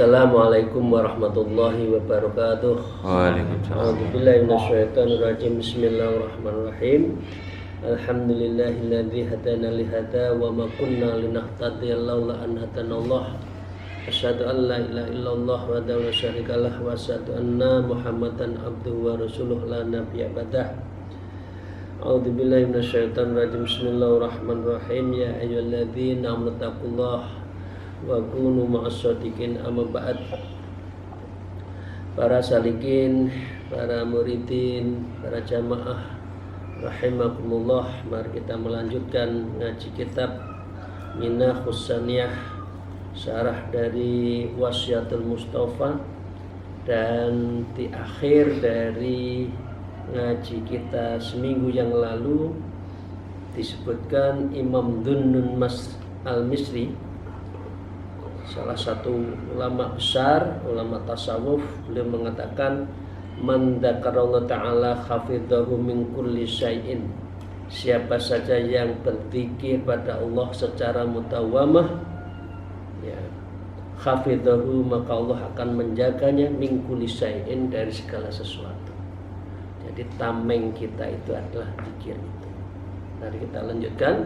Assalamualaikum warahmatullahi wabarakatuh. Waalaikumsalam. A'udzubillahi minasyaitonirrajim. Bismillahirrahmanirrahim. Alhamdulillahilladzi hadana lihada wa ma kunna linahtadiya laula an hadanallah. Asyhadu an la ilaha illallah wahdahu la syarikalah wa asyhadu anna Muhammadan abduhu wa rasuluhu la nabiyya ba'dah. A'udzubillahi minasyaitonirrajim. Bismillahirrahmanirrahim. Ya ayyuhalladzina amanu taqullaha wa kunu ma'as-shadiqin. Amma ba'd. Para salikin, para muridin, para jamaah rahimakumullah, mari kita melanjutkan ngaji kitab Minah Husaniyah, syarah dari Wasiatul Mustafa, dan di akhir dari ngaji kita seminggu yang lalu disebutkan Imam Dhunnun al-Misri, salah satu ulama besar, ulama tasawuf. Beliau mengatakan, man dzakarallahu ta'ala hafidhahu min kulli syai'in. Siapa saja yang berzikir pada Allah secara mutawamah, ya, hafidhahu, maka Allah akan menjaganya min kulli syai'in, dari segala sesuatu. Jadi tameng kita itu adalah zikir itu. Mari kita lanjutkan.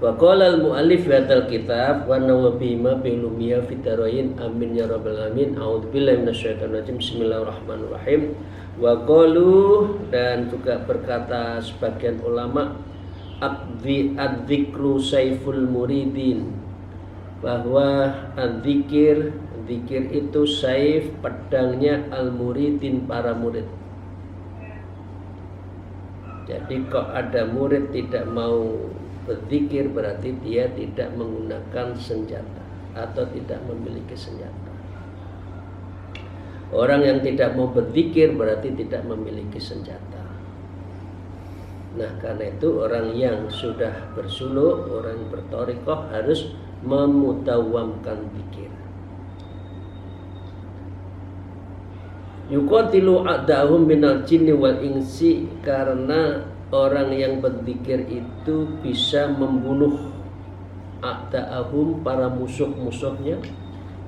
Wa qala al-mu'allif fi hadzal kitab wa nawbihima bi ulumiyya fi darain amin ya rabbal alamin. A'udzubillahi minasyaitonir rajim. Bismillahirrahmanirrahim. Wa qalu, dan juga berkata sebagian ulama, adzikru saiful muridin, bahwa adzikir itu saif, pedangnya al-muridin, para murid. Jadi kok ada murid tidak mau berzikir, berarti dia tidak menggunakan senjata atau tidak memiliki senjata. Orang yang tidak mau berzikir berarti tidak memiliki senjata. Nah, karena itu orang yang sudah bersuluk, orang yang berthariqah harus memutawamkan zikir. Yuqatilu a'dahum minal jinni wal insi, karena orang yang berzikir itu bisa membunuh a'da'ahum, para musuh-musuhnya,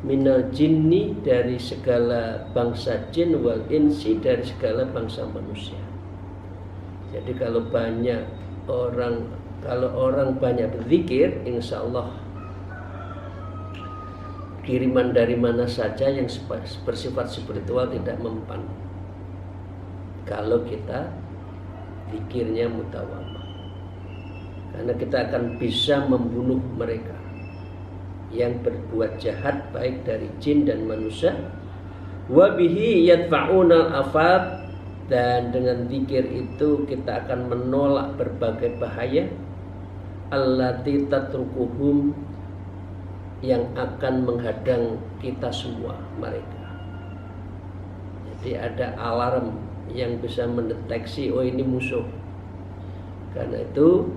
minal jinni, dari segala bangsa jin, wal insi, dari segala bangsa manusia. Jadi kalau orang banyak berzikir, insya Allah kiriman dari mana saja yang bersifat spiritual tidak mempan, kalau kita zikirnya mutawamah. Karena kita akan bisa membunuh mereka yang berbuat jahat, baik dari jin dan manusia. Wa bihi yadfa'una al-afat, dan dengan zikir itu kita akan menolak berbagai bahaya, allati tatrukuhum, yang akan menghadang kita semua, mereka. Jadi ada alarm yang bisa mendeteksi, oh ini musuh. Karena itu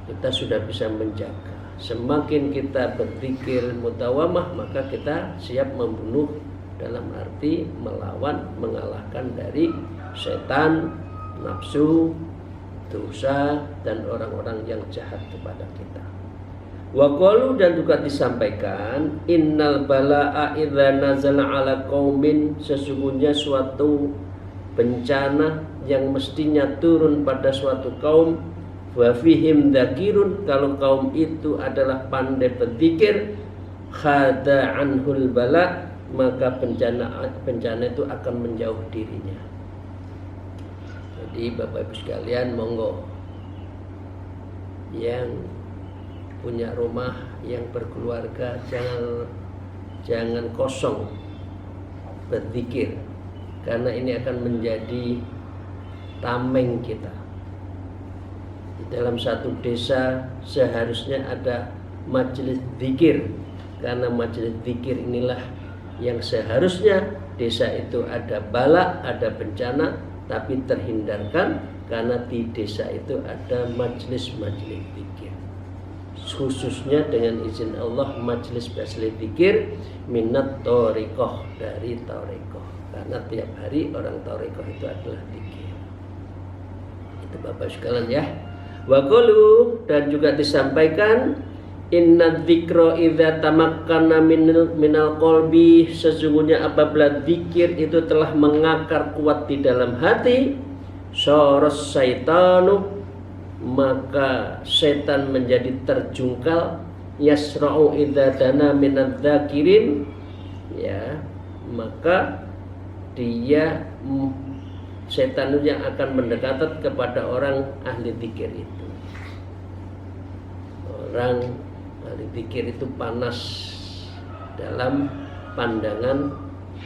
kita sudah bisa menjaga. Semakin kita berzikir mutawamah, maka kita siap membunuh, dalam arti melawan, mengalahkan dari setan, nafsu, dosa, dan orang-orang yang jahat kepada kita. Wa qalu, dan juga disampaikan, innal bala'a idza nazala ala qaumin, sesungguhnya suatu bencana yang mestinya turun pada suatu kaum, wa fihim dzakirun, kalau kaum itu adalah pandai berzikir, khada anhul bala, maka bencana itu akan menjauh dirinya. Jadi Bapak Ibu sekalian, monggo yang punya rumah, yang berkeluarga, jangan kosong berzikir, karena ini akan menjadi tameng kita. Di dalam satu desa seharusnya ada majelis zikir, karena majelis zikir inilah yang seharusnya desa itu ada bala, ada bencana, tapi terhindarkan karena di desa itu ada majelis-majelis zikir. Khususnya dengan izin Allah majelis-majelis zikir minat thariqah, dari thariqah. Karena tiap hari orang thariqah itu adalah zikir. Itu Bapak sekalian ya. Wa qalu, dan juga disampaikan inna dzikra idza tamakkana minal qalbi, sesungguhnya apabila zikir itu telah mengakar kuat di dalam hati, syaras syaitanu, maka setan menjadi terjungkal, yasra'u idza dana minadz dzakirin, ya, maka dia setan itu yang akan mendekat kepada orang ahli zikir itu. Orang ahli zikir itu panas dalam pandangan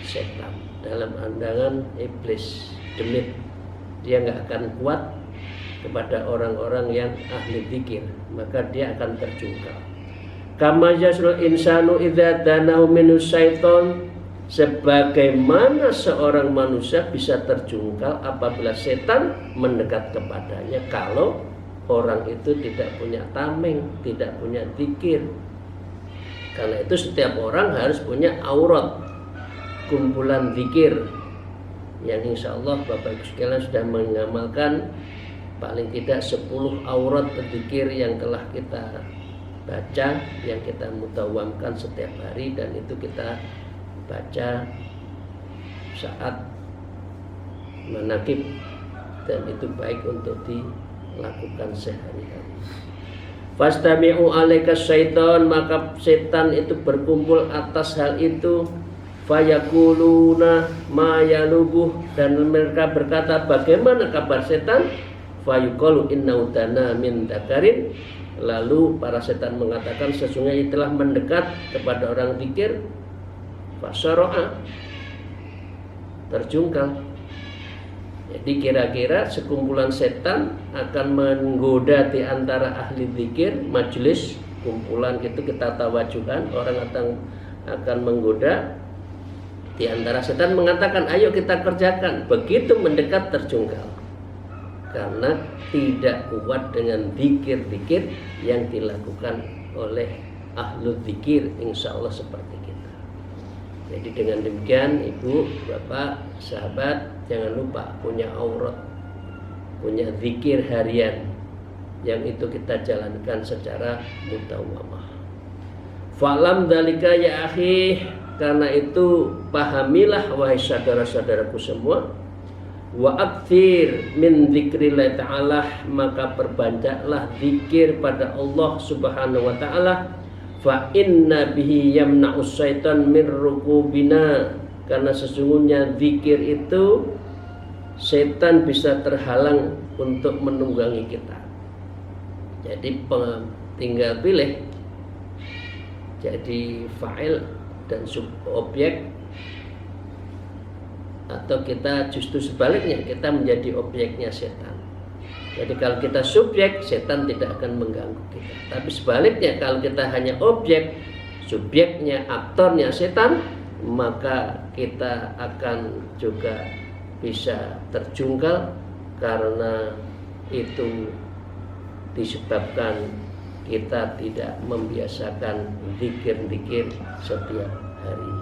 setan, dalam pandangan iblis, demit. Dia nggak akan kuat kepada orang-orang yang ahli zikir, maka dia akan terjungkal. Kama yasrul insanu idza danahu minus syaiton, sebagaimana seorang manusia bisa terjungkal apabila setan mendekat kepadanya kalau orang itu tidak punya tameng, tidak punya zikir. Karena itu setiap orang harus punya aurat, kumpulan zikir, yang insya Allah Bapak Ibu sekalian sudah mengamalkan paling tidak 10 aurat zikir yang telah kita baca, yang kita mutawamkan setiap hari, dan itu kita baca saat manakib, dan itu baik untuk dilakukan sehari-hari. Fastami'u alaika syaitan, maka setan itu berkumpul atas hal itu. Fayakuluna ma yalubuh, dan mereka berkata bagaimana kabar setan? Fayuqalu innahu dana min dzakarin, lalu para setan mengatakan sesungguhnya telah mendekat kepada orang zikir. Fasyara'a, terjungkal. Jadi kira-kira sekumpulan setan akan menggoda di antara ahli zikir, majelis, kumpulan gitu, kita tawajuhan, orang akan menggoda. Di antara setan mengatakan ayo kita kerjakan, begitu mendekat terjungkal. Karena tidak kuat dengan zikir-zikir yang dilakukan oleh ahlu zikir, insya Allah seperti kita. Jadi dengan demikian Ibu, Bapak, sahabat, jangan lupa punya aurat, punya zikir harian yang itu kita jalankan secara mutawamah. Fa'lam dzalika ya akhi, karena itu pahamilah wahai saudara-saudaraku semua, wa aktsir min dzikrillah ta'ala, maka perbanyaklah zikir pada Allah Subhanahu wa taala. Fa inna bihi yamna'us syaitan min rukubina, karena sesungguhnya zikir itu setan bisa terhalang untuk menunggangi kita. Jadi tinggal pilih jadi fa'il dan subobjek, atau kita justru sebaliknya, kita menjadi objeknya setan. Jadi kalau kita subjek, setan tidak akan mengganggu kita. Tapi sebaliknya, kalau kita hanya objek, subjeknya, aktornya setan, maka kita akan juga bisa terjungkal, karena itu disebabkan kita tidak membiasakan zikir-zikir setiap hari.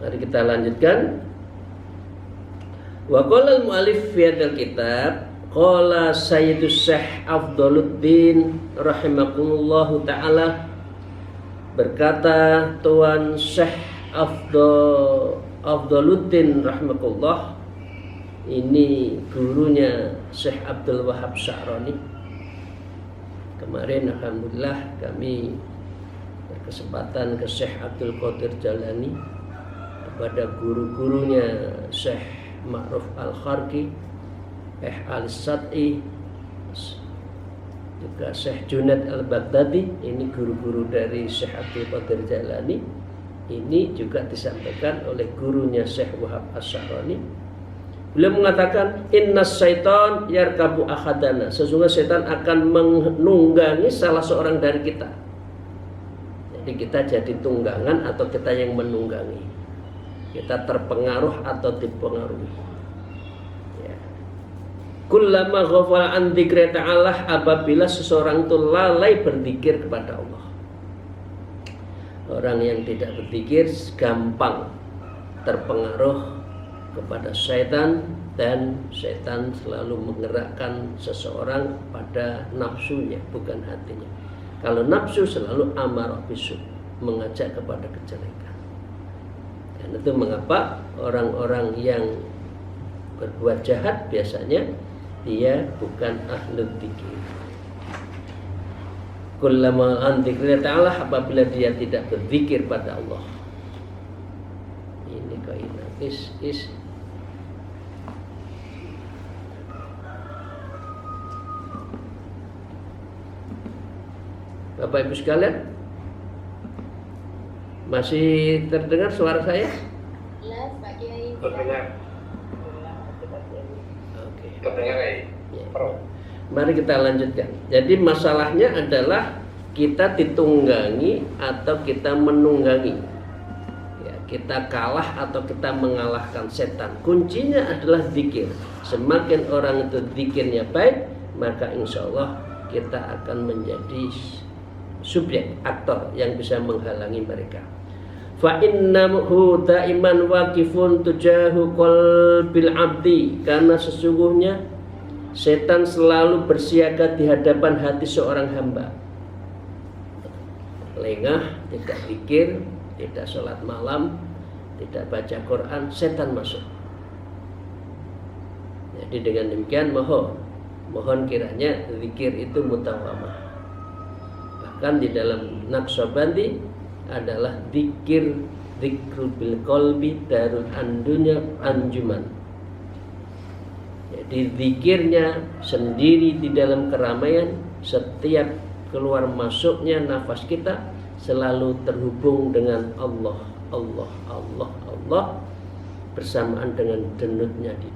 Mari kita lanjutkan. Wa qala al-mu'allif fi hadzal kitab, qala Sayyidus Syekh Afdaluddin rahimakumullahu taala, berkata Tuan Syekh Afdaluddin rahimakumullah, ini gurunya Syekh Abdul Wahab Sya'rani. Kemarin alhamdulillah kami berkesempatan ke Syekh Abdul Qadir Jalani, kepada guru-gurunya Syekh Ma'ruf Al-Kharqi, Syekh Al-Sad'i, juga Syekh Junaid Al-Baghdadi. Ini guru-guru dari Syekh Abdul Qadir Jalani. Ini juga disampaikan oleh gurunya Syekh Wahab As-Sya'rani. Beliau mengatakan innas syaitan yarkabu ahadana, sesungguhnya setan akan menunggangi salah seorang dari kita. Jadi kita jadi tunggangan atau kita yang menunggangi, kita terpengaruh atau dipengaruhi. Ya. Kullama ghafala an dzikri ta'ala, apabila seseorang itu lalai berzikir kepada Allah. Orang yang tidak berzikir gampang terpengaruh kepada syaitan, dan syaitan selalu menggerakkan seseorang pada nafsunya, bukan hatinya. Kalau nafsu selalu amarah bisu, mengajak kepada kejelekan. Dan itu mengapa orang-orang yang berbuat jahat biasanya dia bukan ahlul dzikir. Kullama an dzikri ta'ala, apabila dia tidak berzikir pada Allah. Ini kaidah is Bapak Ibu sekalian, masih terdengar suara saya? Jelas, Pak Kiai. Terdengar. Oke. Terdengar ya? Ya. Mari kita lanjutkan. Jadi masalahnya adalah kita ditunggangi atau kita menunggangi. Ya, kita kalah atau kita mengalahkan setan. Kuncinya adalah zikir. Semakin orang itu zikirnya baik, maka insya Allah kita akan menjadi subjek, aktor yang bisa menghalangi mereka. Fa innahu daiman waqifun tujahu qalbil abdi, karena sesungguhnya setan selalu bersiaga di hadapan hati seorang hamba. Lengah, tidak zikir, tidak sholat malam, tidak baca Quran, setan masuk. Jadi dengan demikian mohon kiranya zikir itu mutawamah. Bahkan di dalam Naqsyabandi adalah zikrul bil qalbi darul andunya anjuman. Jadi zikirnya sendiri di dalam keramaian, setiap keluar masuknya nafas kita selalu terhubung dengan Allah, Allah, Allah, Allah, bersamaan dengan denut nadi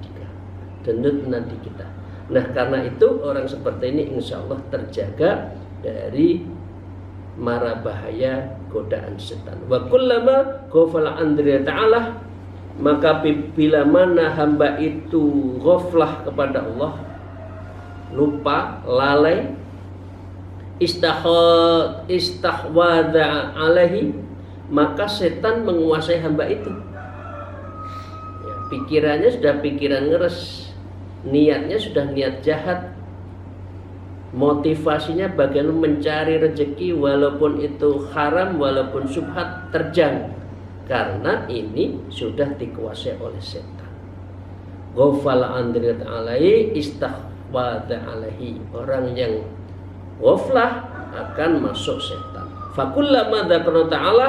kita. Nah, karena itu orang seperti ini insya Allah terjaga dari mara bahaya godaan setan. Wa kullama ghafala an dzikri ta'ala, maka bila mana hamba itu ghaflah kepada Allah, lupa, lalai, istahwadha alaihi, maka setan menguasai hamba itu. Ya, pikirannya sudah pikiran ngeres, niatnya sudah niat jahat, motivasinya bagaimana mencari rezeki walaupun itu haram, walaupun syubhat, terjang, karena ini sudah dikuasai oleh setan. Ghafala an dzikri alaihi istahwadha alaihi, orang yang ghaflah akan masuk setan. Fakullama dzakara ta'ala,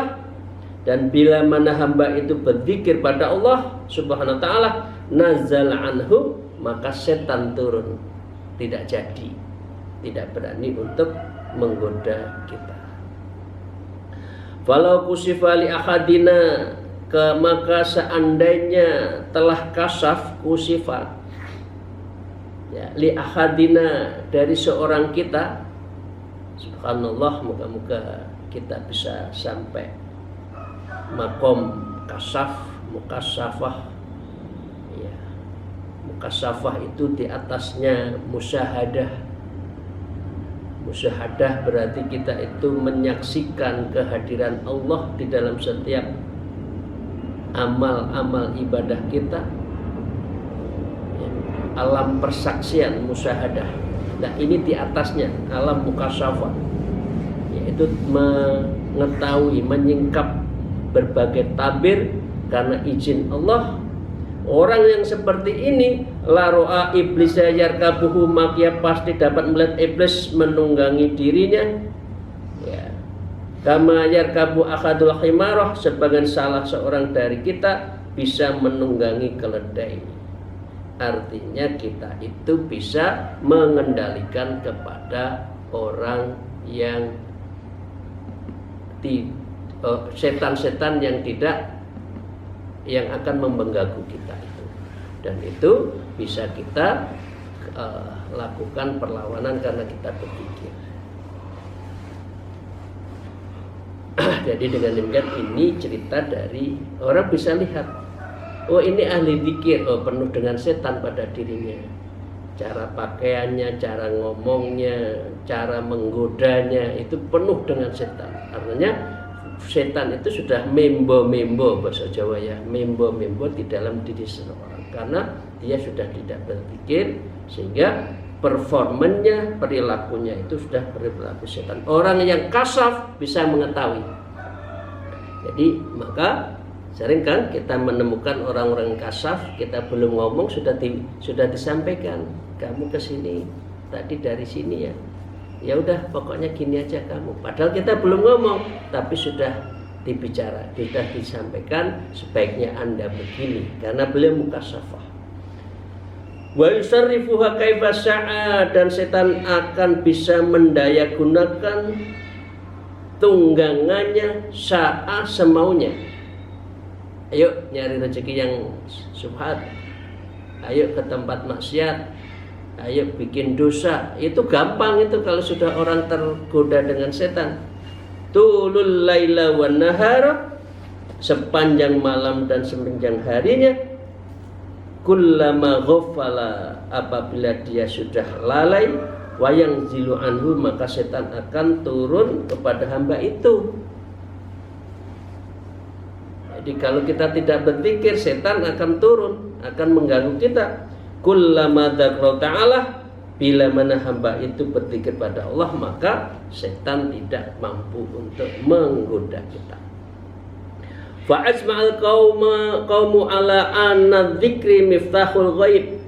dan bila mana hamba itu berzikir pada Allah Subhanahu wa taala, nazala anhu, maka setan turun, tidak jadi, tidak berani untuk menggoda kita. Falau kusifa li ahadina, maka seandainya telah kasaf, kusifa ya, li ahadina, dari seorang kita, subhanallah, moga-moga kita bisa sampai makom kasaf, mukasyafah ya. Mukasyafah itu di atasnya musyahadah. Musyahadah berarti kita itu menyaksikan kehadiran Allah di dalam setiap amal-amal ibadah kita. Alam persaksian, musyahadah. Nah, ini di atasnya alam mukasyafah, yaitu mengetahui, menyingkap berbagai tabir karena izin Allah. Orang yang seperti ini, la ro'a iblis yarkabuhu, maka pasti dapat melihat iblis menunggangi dirinya. Ya. Kama yarkabu akhadul khimarah, sebagian salah seorang dari kita bisa menunggangi keledai. Artinya kita itu bisa mengendalikan kepada orang yang setan-setan yang akan mengganggu kita itu, dan itu bisa kita lakukan perlawanan karena kita berpikir. Jadi dengan demikian ini cerita dari orang bisa lihat, oh ini ahli zikir, oh penuh dengan setan pada dirinya. Cara pakaiannya, cara ngomongnya, cara menggodanya itu penuh dengan setan. Artinya setan itu sudah membo-membo, bahasa Jawa ya, membo-membo di dalam diri seseorang. Karena dia sudah tidak berzikir, sehingga performanya, perilakunya itu sudah perilaku setan. Orang yang kasaf bisa mengetahui. Jadi maka sering kan kita menemukan orang-orang kasaf, kita belum ngomong sudah disampaikan, kamu ke sini tadi dari sini ya. Ya udah pokoknya gini aja kamu. Padahal kita belum ngomong, tapi sudah dibicara, sudah disampaikan sebaiknya Anda begini karena beliau mukasafah. Wa yusarrifuha kaifa syaa, dan setan akan bisa mendayagunakan tunggangannya saat semaunya. Ayo nyari rezeki yang subhat, ayo ke tempat maksiat, ayo bikin dosa. Itu gampang itu kalau sudah orang tergoda dengan setan. Tulul laila wan nahara, sepanjang malam dan sepanjang harinya. Kullama ghafala, apabila dia sudah lalai, wayang zilu anhu, maka setan akan turun kepada hamba itu. Jadi kalau kita tidak berzikir, setan akan turun, akan mengganggu kita. Kullama dzakra ta'ala, bila mana hamba itu berzikir pada Allah, maka setan tidak mampu untuk menggoda kita. Fa ajma'al qaumu ala anna dzikri miftahul ghaib.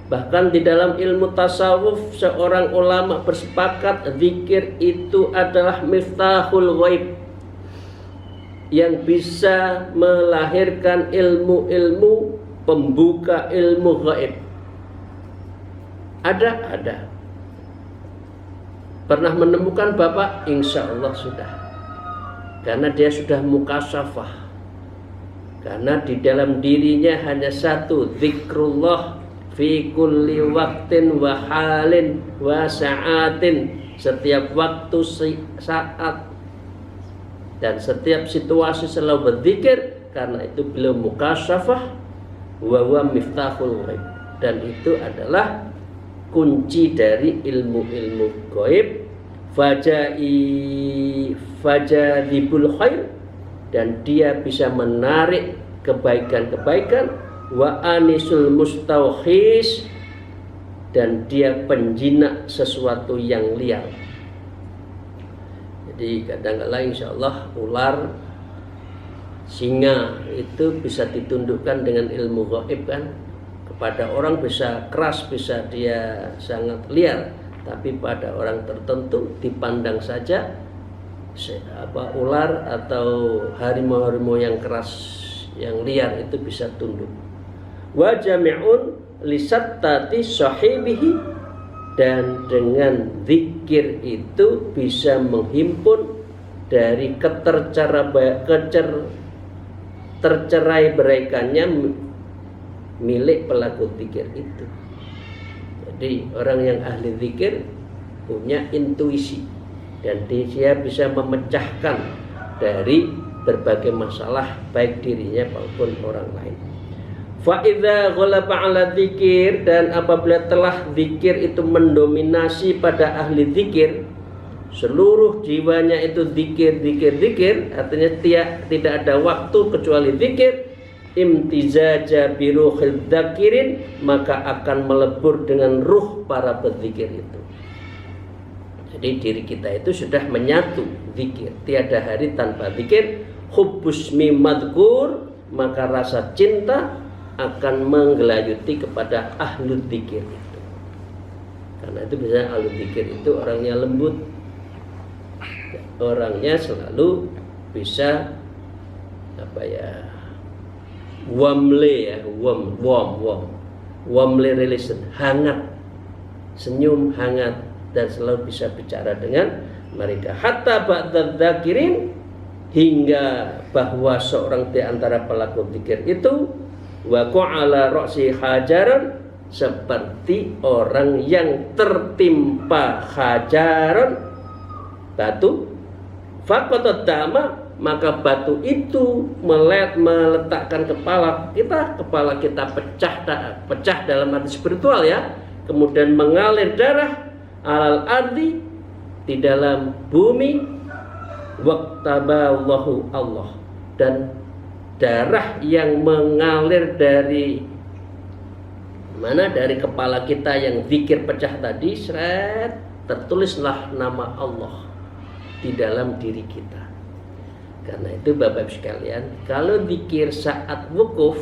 Bahkan di dalam ilmu tasawuf seorang ulama bersepakat zikir itu adalah miftahul ghaib, yang bisa melahirkan ilmu-ilmu, pembuka ilmu gaib. Ada. Pernah menemukan Bapak? Insya Allah sudah. Karena dia sudah mukasafah. Karena di dalam dirinya hanya satu, zikrullah fi kulli waktin wa halin wa sa'atin, setiap waktu saat dan setiap situasi selalu berzikir. Karena itu beliau mukasafah wa huwa miftahul ghaib, dan itu adalah kunci dari ilmu-ilmu gaib. Fajadibul khair, dan dia bisa menarik kebaikan-kebaikan. Wa anisul mustaukhis, dan dia penjinak sesuatu yang liar. Jadi kadang-kadang insya Allah ular, singa itu bisa ditundukkan dengan ilmu gaib kan. Kepada orang bisa keras, bisa dia sangat liar, tapi pada orang tertentu dipandang saja ular atau harimau-harimau yang keras, yang liar itu bisa tunduk. Wa jami'un lisattati sahibihi, dan dengan zikir itu bisa menghimpun dari tercerai beraikannya milik pelaku zikir itu. Jadi orang yang ahli zikir punya intuisi, dan dia bisa memecahkan dari berbagai masalah baik dirinya maupun orang lain. Fa idza ghalaba 'ala dzikir, dan apabila telah zikir itu mendominasi pada ahli zikir, seluruh jiwanya itu zikir, artinya tidak ada waktu kecuali zikir. Imtizaja biruhil dzakirin, maka akan melebur dengan ruh para berzikir itu. Jadi diri kita itu sudah menyatu zikir, tiada hari tanpa zikir. Hubbusmi madkur, maka rasa cinta akan menggelayuti kepada ahlu zikir itu. Karena itu biasanya ahlu zikir itu orangnya lembut, orangnya selalu bisa warmly relation, hangat, senyum hangat, dan selalu bisa bicara dengan mereka. Hatta ba'da dzakirin, hingga bahwa seorang di antara pelaku zikir itu waqa ala ra'si hajaran, seperti orang yang tertimpa hajaran, batu, Faqatat dama, maka batu itu meletakkan kepala kita pecah dalam arti spiritual ya, kemudian mengalir darah alal ardi, di dalam bumi, waqtaballahu Allah, dan darah yang mengalir dari mana, dari kepala kita yang zikir pecah tadi, tertulislah nama Allah di dalam diri kita. Karena itu Bapak Ibu sekalian, kalau zikir saat wukuf,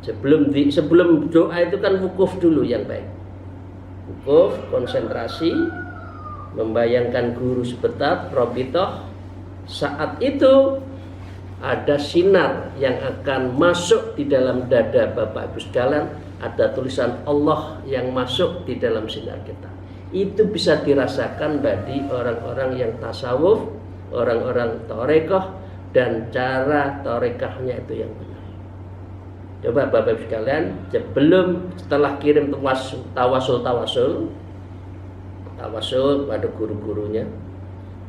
sebelum doa itu kan wukuf dulu yang baik. Wukuf, konsentrasi, membayangkan guru sebentar, robitoh. Saat itu ada sinar yang akan masuk di dalam dada Bapak Ibu sekalian, ada tulisan Allah yang masuk di dalam sinar kita. Itu bisa dirasakan bagi orang-orang yang tasawuf, orang-orang torekoh, dan cara torekahnya itu yang benar. Coba Bapak Ibu sekalian, setelah kirim tawasul pada guru-gurunya,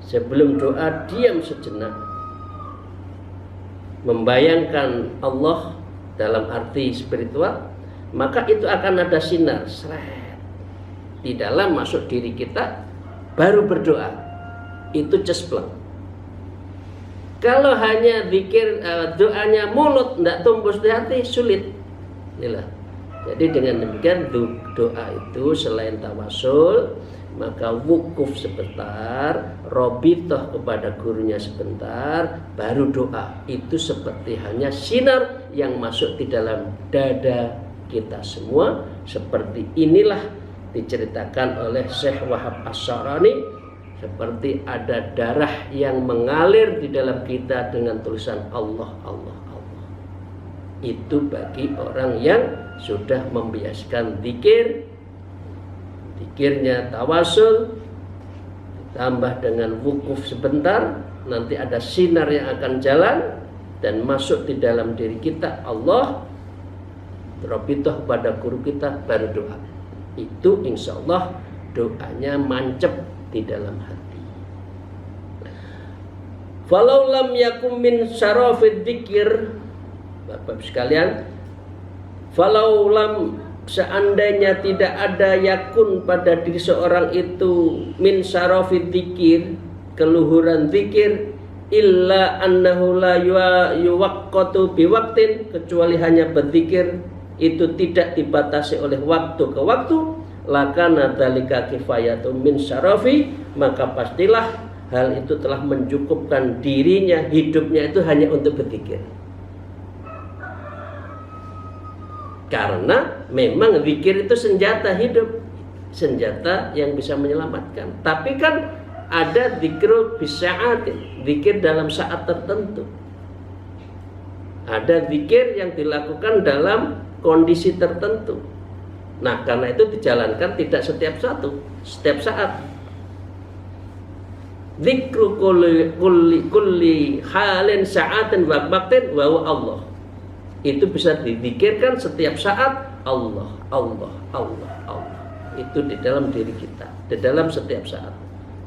sebelum doa diam sejenak, membayangkan Allah dalam arti spiritual, maka itu akan ada sinar di dalam masuk diri kita, baru berdoa. Itu cespleng. Kalau hanya zikir doanya mulut, tidak tumbuh di hati, sulit. Inilah. Jadi dengan demikian doa itu selain tawasul, maka wukuf sebentar, robitoh kepada gurunya sebentar, baru doa. Itu seperti hanya sinar yang masuk di dalam dada kita semua. Seperti inilah diceritakan oleh Syekh Wahab As-Sharani, seperti ada darah yang mengalir di dalam kita dengan tulisan Allah, Allah, Allah. Itu bagi orang yang sudah membiasakan zikirnya tawasul, tambah dengan wukuf sebentar, nanti ada sinar yang akan jalan dan masuk di dalam diri kita Allah, robitoh pada guru kita, baru doa. Itu insya Allah doanya mancep di dalam hati. Falau lam yakum min syarafid dzikir, Bapak sekalian, falau lam, seandainya tidak ada yakun pada diri seorang itu min syarafid dzikir, keluhuran zikir, illa annahu la yuwaqqatu biwaqtin, kecuali hanya berzikir itu tidak dibatasi oleh waktu ke waktu, lakana dzalika kifayatun min syarafi, maka pastilah hal itu telah mencukupkan dirinya, hidupnya itu hanya untuk berzikir. Karena memang zikir itu senjata hidup, senjata yang bisa menyelamatkan. Tapi kan ada zikrul bisa'atin, zikir dalam saat tertentu. Ada zikir yang dilakukan dalam kondisi tertentu. Nah, karena itu dijalankan tidak setiap saat. Zikru kulli halin sa'atin wa waqtin wa Allah. Itu bisa dizikirkan setiap saat, Allah, Allah, Allah, Allah. Itu di dalam diri kita, di dalam setiap saat.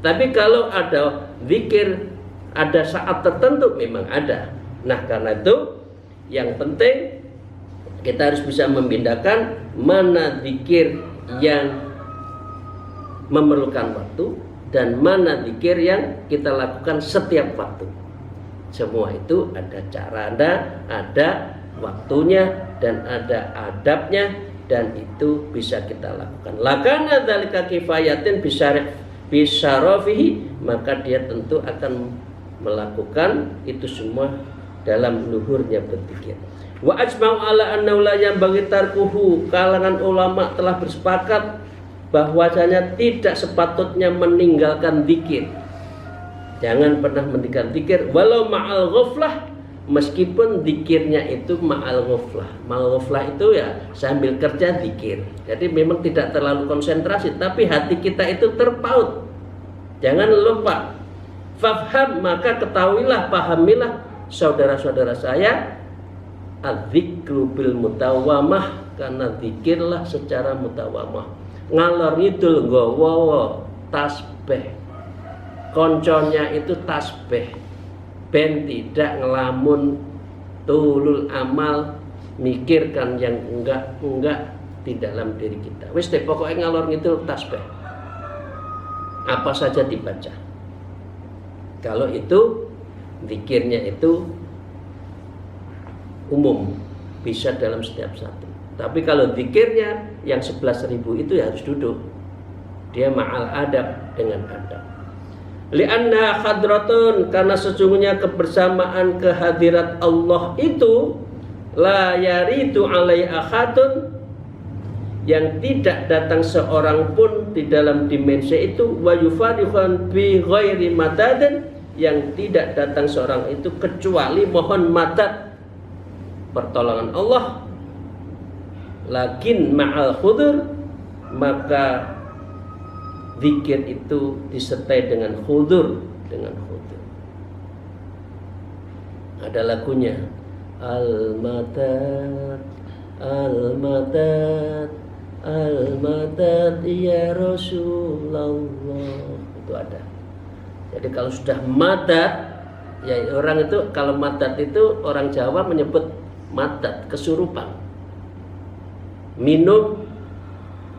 Tapi kalau ada zikir ada saat tertentu, memang ada. Nah, karena itu yang penting kita harus bisa membedakan mana zikir yang memerlukan waktu dan mana zikir yang kita lakukan setiap waktu. Semua itu ada cara, ada waktunya dan ada adabnya, dan itu bisa kita lakukan. Lakana dzalika kifayatin bisyarafihi, maka dia tentu akan melakukan itu semua dalam luhurnya berzikir. Wa ajma'u ala annahu la yanbaghi tarkuhu, kalangan ulama telah bersepakat bahwasanya tidak sepatutnya meninggalkan zikir. Jangan pernah meninggalkan zikir walau ma'al ghaflah, meskipun zikirnya itu ma'al ghaflah. Ma'al ghaflah itu ya sambil kerja zikir. Jadi memang tidak terlalu konsentrasi, tapi hati kita itu terpaut. Jangan lupa. Fafham, maka ketahuilah, pahamilah saudara-saudara saya, adzikru bil mutawamah, karena zikirlah secara mutawamah. Ngalor ngidul nggawa tasbih konconya itu tasbih, ben tidak ngelamun tulul amal, mikirkan yang enggak di dalam diri kita. Wis deh pokoknya ngalor ngidul tasbih. Apa saja dibaca. Kalau itu zikirnya itu umum, bisa dalam setiap satu. Tapi kalau zikirnya yang 11.000 itu ya harus duduk. Dia ma'al adab, dengan adab. Li'anna khadratun, karena sesungguhnya kebersamaan kehadirat Allah itu la yaridu alai akhadun, yang tidak datang seorang pun di dalam dimensi itu, wa yufarihun bi ghairi madadin, yang tidak datang seorang itu kecuali mohon madad pertolongan Allah. Lakin ma'al khudur, maka zikir itu disertai dengan khudur, Ada lagunya, al-madad, al-madad, al-madad ya Rasulullah. Itu ada. Jadi kalau sudah madad, ya orang itu kalau madad itu orang Jawa menyebut madad, kesurupan. Minum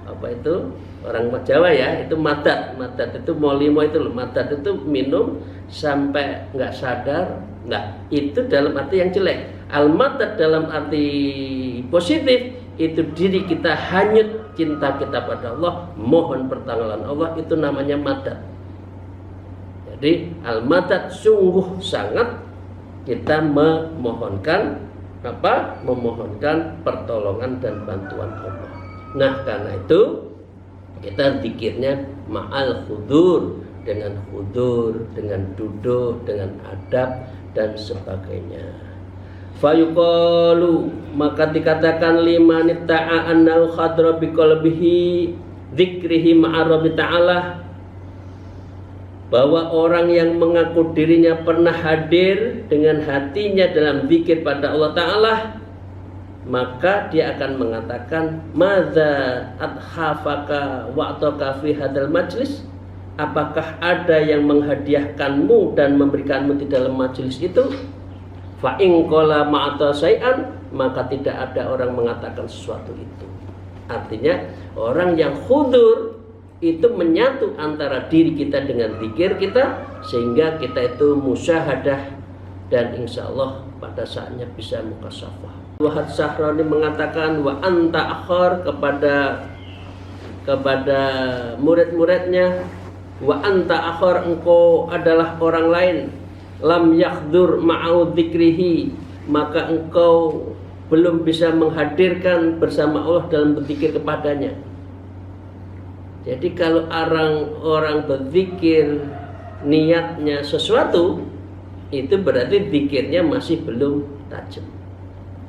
apa itu orang Jawa ya, itu madad itu molimo itu loh. Madad itu minum sampai nggak sadar. Nah itu dalam arti yang jelek. Al-madad dalam arti positif itu diri kita hanyut, cinta kita pada Allah, mohon pertolongan Allah, itu namanya madad. Jadi al-madad sungguh sangat kita memohonkan pertolongan dan bantuan Allah. Nah karena itu kita zikirnya ma'al khudur, dengan duduk, dengan adab dan sebagainya. Fayuqalu, maka dikatakan liman ta'a annahu khadra biqalbihi dzikrihi ma'a rabbi ta'ala, bahwa orang yang mengaku dirinya pernah hadir dengan hatinya dalam zikir pada Allah Ta'ala, maka dia akan mengatakan, madza adhafaka wa'taka fi hadzal majlis, apakah ada yang menghadiahkanmu dan memberikanmu di dalam majelis itu? Fa in qala ma'ata syai'an, maka tidak ada orang mengatakan sesuatu itu. Artinya orang yang khudur itu menyatu antara diri kita dengan zikir kita, sehingga kita itu musyahadah, dan insya Allah pada saatnya bisa mukasyafah. Wahad Sahrani mengatakan wa anta akhar kepada murid-muridnya, wa anta akhar, engkau adalah orang lain, lam yakhdur ma'au dzikrihi, maka engkau belum bisa menghadirkan bersama Allah dalam berzikir kepadanya. Jadi kalau orang berzikir niatnya sesuatu, itu berarti zikirnya masih belum tajam,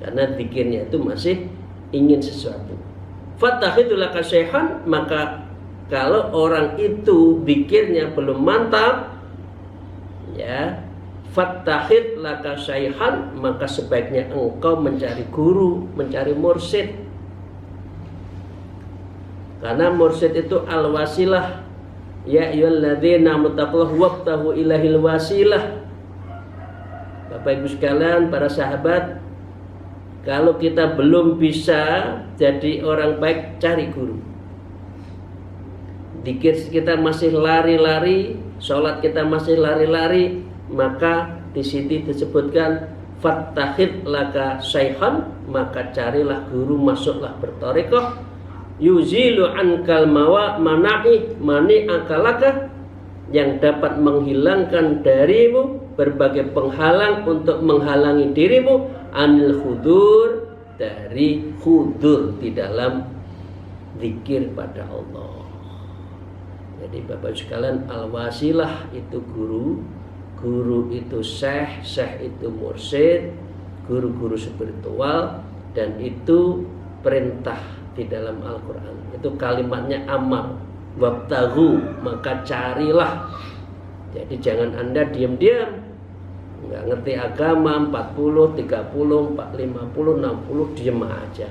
karena zikirnya itu masih ingin sesuatu. Fattakhidhu laka syaihan, maka kalau orang itu zikirnya belum mantap, ya, fattakhidh laka syaihan, maka sebaiknya engkau mencari guru, mencari mursyid. Karena mursyid itu al-wasilah. Ya ayyuhalladzina amanu wabtahu ilahil wasilah. Bapak Ibu sekalian, para sahabat, kalau kita belum bisa jadi orang baik, cari guru. Zikir kita masih lari-lari, sholat kita masih lari-lari, maka di sini disebutkan fattakhid laka syaihan, maka carilah guru, masuklah bertarekah. Yuzilu ankal mani akalaka, yang dapat menghilangkan darimu berbagai penghalang untuk menghalangi dirimu anil khudur, dari khudur di dalam zikir pada Allah. Jadi Bapak sekalian, al-wasilah itu guru itu syekh itu mursyid, guru-guru spiritual, dan itu perintah di dalam Al-Quran. Itu kalimatnya amar, wabtaghu, maka carilah. Jadi jangan Anda diam-diam nggak ngerti agama, 40, 30, 50, 60 diam aja.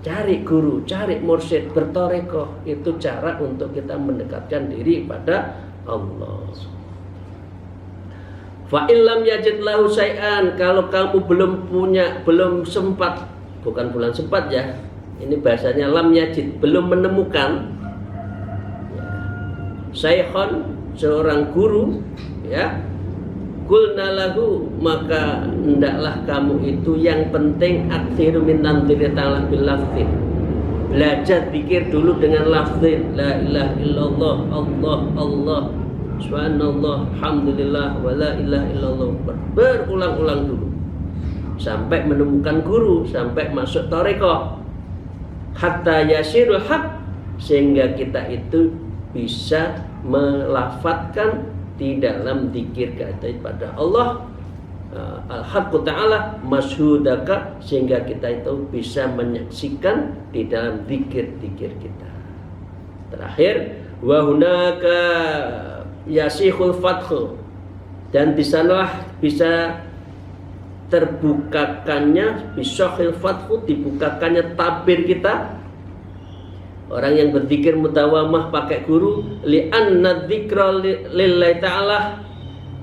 Cari guru, cari mursyid, bertarekah. Itu cara untuk kita mendekatkan diri pada Allah. Fa illam yajid lahu syai'an, kalau kamu belum sempat, bukan bulan sempat ya. Ini bahasanya lam yajid, belum menemukan. Syaikhon, seorang guru, ya. Qulna lahu, maka hendaklah kamu itu yang penting aktsiru min tanziri ta'ala bil lafzin. Belajar zikir dulu dengan lafzin la ilaha illallah, Allah Allah, subhanallah, alhamdulillah, wa la ilaha illallah. Berulang-ulang dulu sampai menemukan guru, sampai masuk thariqah. Hatta yasirul haq, sehingga kita itu bisa melafadzkan di dalam zikir kepada Allah al-haqqu ta'ala masyhudaka, sehingga kita itu bisa menyaksikan di dalam zikir-zikir kita. Terakhir, wa hunaka yasihul fathu, dan di sanalah bisa terbukakannya bisahil fathu, dibukakannya tabir kita. Orang yang berzikir mutawamah pakai guru, li'anna dzikra lillahi ta'ala,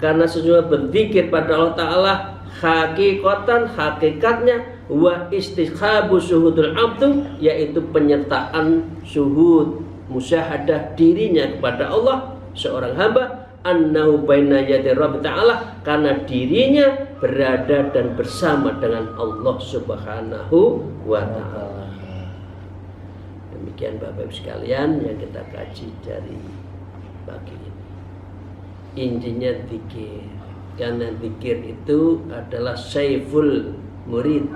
karena sesungguhnya berzikir pada Allah Ta'ala hakikatnya wa istikhabu syuhudul abdu, yaitu penyertaan syuhud musyahadah dirinya kepada Allah seorang hamba, annahu baina yadi Rabb Ta'ala, karena dirinya berada dan bersama dengan Allah Subhanahu wa Ta'ala. Demikian Bapak Ibu sekalian yang kita kaji dari pagi ini. Intinya zikir, karena zikir itu adalah saiful murid,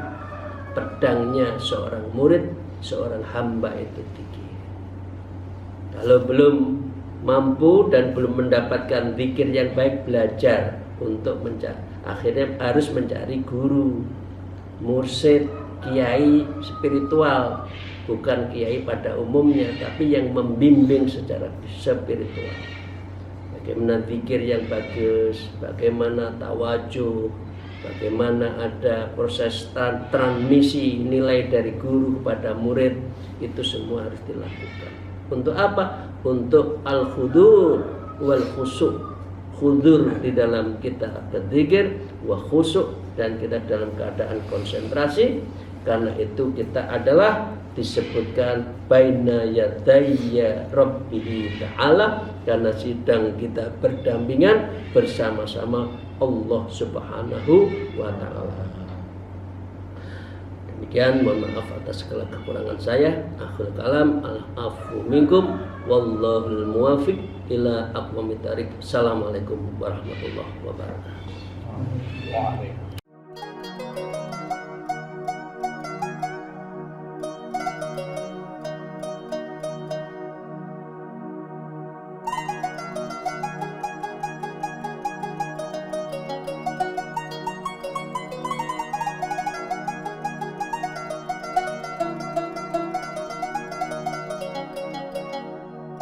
pedangnya seorang murid, seorang hamba itu zikir. Kalau belum mampu dan belum mendapatkan zikir yang baik, belajar untuk mencari, akhirnya harus mencari guru, mursyid, kiai spiritual, bukan kiai pada umumnya, tapi yang membimbing secara spiritual. Bagaimana zikir yang bagus, bagaimana tawajuh, bagaimana ada proses transmisi nilai dari guru kepada murid, itu semua harus dilakukan. Untuk apa? Untuk al-khudur wal khusuk. Khudur di dalam kita berzikir, wa khusuk, dan kita dalam keadaan konsentrasi. Karena itu kita adalah disebutkan baina yadayya Rabbihi Ta'ala, karena sedang kita berdampingan bersama-sama Allah Subhanahu wa Ta'ala. Demikian, mohon maaf atas segala kekurangan saya. Akhirul kalam, al-afu minkum, wallahul muwafiq ila aqwamit thariq. Assalamualaikum warahmatullahi wabarakatuh.